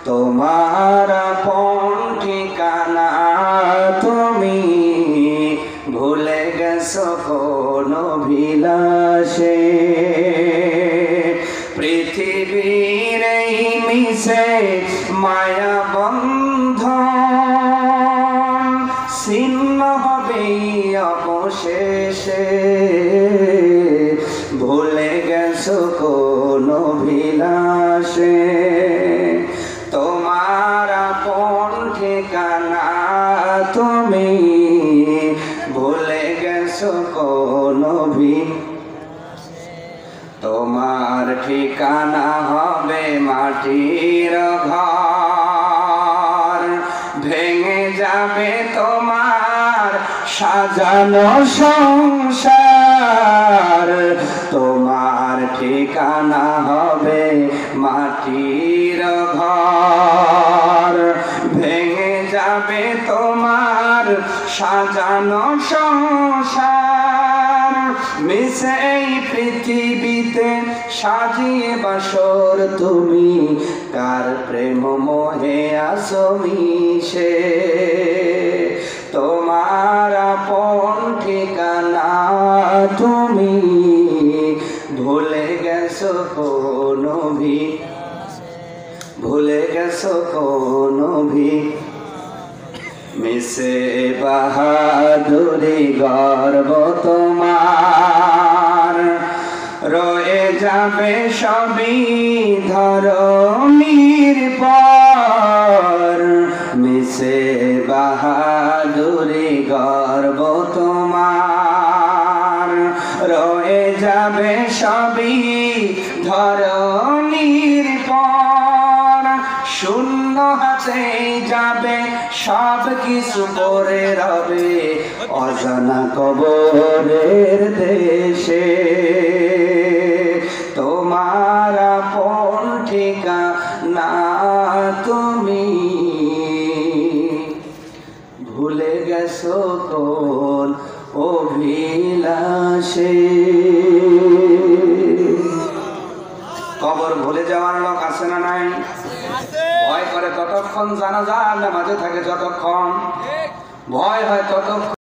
তোমার আপন ঠিকানা তুমি ভুলে গেছো কোন বিলাসে। পৃথিবীর এই মিশে মায়া বন্ধন ছিন্ন হবে অবশেষে। ভুলে গেছো কোন বিলাসে। তোমার আপন ঠিকানা তুমি ভুলে গেছো কোন তোমার ঠিকানা হবে মাটির ঘর। ভেঙে যাবে তোমার সাজানো সংসার। তোমার ঠিকানা হবে মাটির ঘর। ভেঙে যাবে তোমার সাজানো সংসার। মিশে এই পৃথিবীতে সাজিয়ে বাসর তুমি কার প্রেম মোহে আসো মিশে। তোমার আপন ঠিকানা তুমি ভুলে গেছো কোন ভুলে গেছো কোন মিশে বাহাদুরি গর্ব তোমার। রয়ে যাবে সবই ধরণীর পর। মিশে বাহাদুরি গর্ব তোমার। রয়ে যাবে সবই ধরণীর পর। শূন্য হাতে যাবে সব কিছু পরে রবে অজানা কবরের দেশে। তোমার আপন ঠিকানা তুমি ভুলে গেছো কোন অভিলাষে। কবর ভুলে যাওয়ার লোক আছে না নাই? ভয় করে ততক্ষণ, জানাজার নামাজে থাকে যতক্ষণ, ভয় হয় ততক্ষণ।